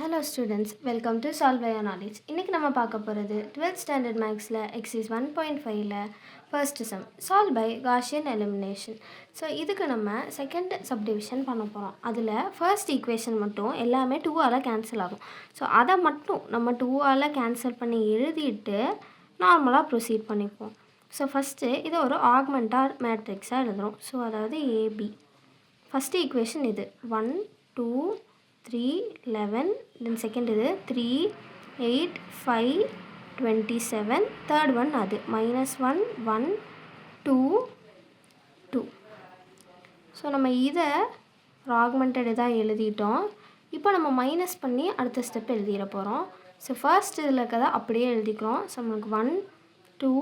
Hello students, welcome to Solve by Your Knowledge. இன்னைக்கு நம்ம பார்க்க போகிறது 12th standard mathsல exercise 1.5ல first sum solve by Gaussian elimination. So இதுக்கு நம்ம செகண்ட் சப்டிவிஷன் பண்ண போகிறோம். அதில் ஃபர்ஸ்ட் ஈக்குவேஷன் மட்டும் எல்லாமே 2ஆல் கேன்சல் ஆகும். ஸோ அதை மட்டும் நம்ம 2ஆல் கேன்சல் பண்ணி எழுதிட்டு நார்மலாக ப்ரொசீட் பண்ணிப்போம். ஸோ ஃபஸ்ட்டு இதை ஒரு ஆக்மெண்டார் மேட்ரிக்ஸாக எழுதுகிறோம். ஸோ அதாவது ஏபி. ஃபஸ்ட்டு ஈக்குவேஷன் இது 1 2 3 11, then second இது 3 8 5 27, third one அது -1 1 2 2. ஸோ நம்ம இதை ஆக்மெண்டட் இதாக எழுதிட்டோம். இப்போ நம்ம மைனஸ் பண்ணி அடுத்த ஸ்டெப் எழுதிட போகிறோம். ஸோ ஃபர்ஸ்ட் இதில் இருக்கிறத அப்படியே எழுதிக்கிறோம். ஸோ நமக்கு 1 2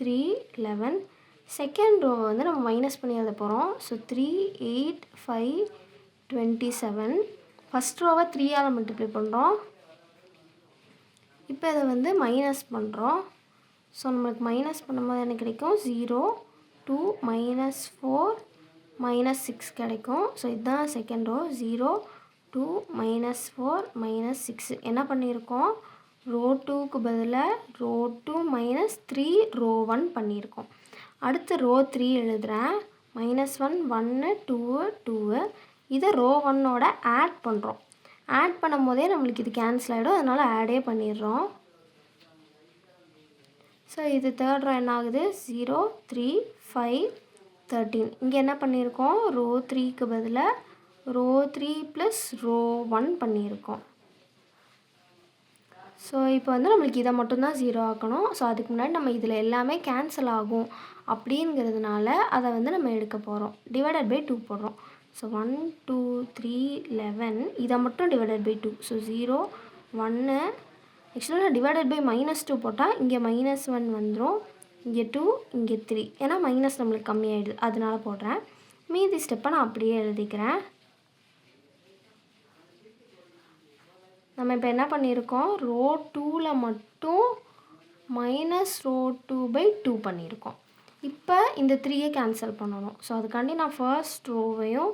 3 11. செகண்ட் ரோவை வந்து நம்ம மைனஸ் பண்ணி எழுத போகிறோம். ஸோ 3 8 5 27. ஃபஸ்ட் ரோவை 3ஆல் மல்டிப்ளை பண்ணுறோம். இப்போ இதை வந்து மைனஸ் பண்ணுறோம். ஸோ நம்மளுக்கு மைனஸ் பண்ணும்போது என்ன கிடைக்கும்? 0 2 -4 -6 கிடைக்கும். ஸோ இதுதான் செகண்ட் ரோ. 0 2 -4 -6. என்ன பண்ணியிருக்கோம்? ரோ 2க்கு பதிலாக ரோ 2 -3 ரோ 1 பண்ணியிருக்கோம். அடுத்து ரோ 3 எழுதுகிறேன். -1 1 2 2. இதை ரோ 1ஓட ஆட் பண்ணுறோம். ஆட் பண்ணும் போதே நம்மளுக்கு இது கேன்சல் ஆகிடும். அதனால் ஆடே பண்ணிடுறோம். ஸோ இது தேர்ட் ரோ என்ன ஆகுது? 0 3 5 13. இங்கே என்ன பண்ணியிருக்கோம்? ரோ 3க்கு பதிலாக ரோ 3 + ரோ 1 பண்ணியிருக்கோம். ஸோ இப்போ வந்து நம்மளுக்கு இதை மட்டும்தான் 0 ஆக்கணும். ஸோ அதுக்கு முன்னாடி நம்ம இதில் எல்லாமே கேன்சல் ஆகும் அப்படிங்கிறதுனால அதை வந்து நம்ம எடுக்க போகிறோம். டிவைடட் பை 2 போடுறோம். ஸோ 1 2 3 11. இதை மட்டும் டிவைடட் பை 2. ஸோ 0 1. ஆக்சுவலாக நான் டிவைடட் பை -2 போட்டால் இங்கே -1 வந்துடும். இங்கே 2 இங்கே 3. ஏன்னா மைனஸ் நம்மளுக்கு கம்மியாகிடுது, அதனால போடுறேன். மீதி ஸ்டெப்பை நான் அப்படியே எழுதிக்கிறேன். நம்ம இப்போ என்ன பண்ணியிருக்கோம்? ரோ 2ல் மட்டும் ரோ 2/2 பண்ணியிருக்கோம். இப்போ இந்த 3யை கேன்சல் பண்ணணும். ஸோ அதுக்காண்டி நான் ஃபர்ஸ்ட் ரோவையும்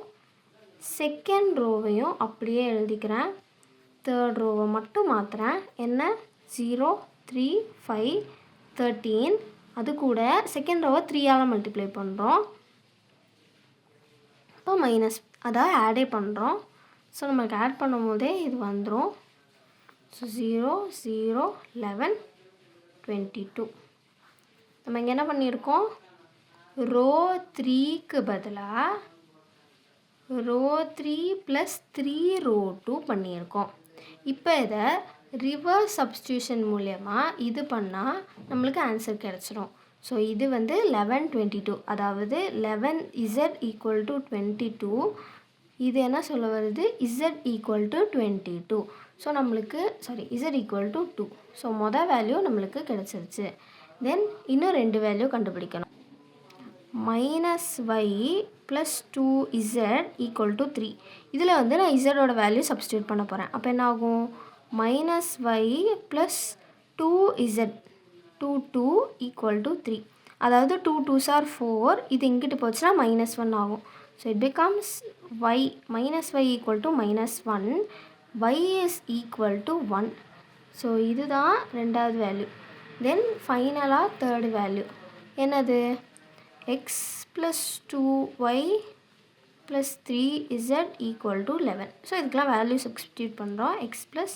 செகண்ட் ரோவையும் அப்படியே எழுதிக்கிறேன். தேர்ட் ரோவை மட்டும் மாற்றுறேன். என்ன? 0 3 5 13. அது கூட செகண்ட் ரோவை 3ஆல் மல்டிப்ளை பண்ணுறோம். இப்போ மைனஸ் அதாவது ஆடே பண்ணுறோம். ஸோ நமக்கு ஆட் பண்ணும் போதே இது வந்துடும். ஸோ 0 0 11 22. நம்ம இங்கே என்ன பண்ணியிருக்கோம்? ரோ 3க்கு பதிலாக ரோ 3 + 3 ரோ 2 பண்ணியிருக்கோம். இப்போ இதை ரிவர்ஸ் சப்ஸ்டியூஷன் மூலயமா இது பண்ணால் நம்மளுக்கு ஆன்சர் கிடச்சிடும். ஸோ இது வந்து 11 22. அதாவது 11z = 22. இது என்ன சொல்ல வருது? z = 22. ஸோ நம்மளுக்கு z = 2. ஸோ மொதல் வேல்யூ நம்மளுக்கு கிடச்சிருச்சு. தென் இன்னும் 2 வேல்யூ கண்டுபிடிக்கணும். -y + 2z = 3. இதில் வந்து நான் z-ஓட வேல்யூ சப்ஸ்டியூட் பண்ண போகிறேன். அப்போ என்ன ஆகும்? -y + 2z 2 = 3. அதாவது 2 2s are 4. இது இங்கிட்டு போச்சுன்னா -1 ஆகும். So it becomes y -y = -1. y is equal to 1. So இதுதான் ரெண்டாவது வேல்யூ. தென் ஃபைனலாக தேர்டு வேல்யூ என்னது? x + 2y + 3z = 11. ஸோ இதுக்கெலாம் வேல்யூ சப்ஸ்டியூட் பண்ணுறோம். x +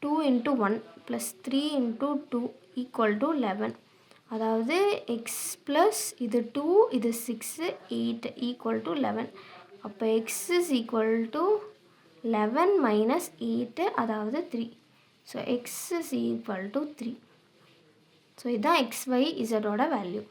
2 × 1 + 3 × 2 = 11. அதாவது x + இது 2 இது 6 8 = 11. அப்போ x is equal to 11 - 8, அதாவது 3. So x is equal to 3. So இதுதான் xy z-ஓட வேல்யூ.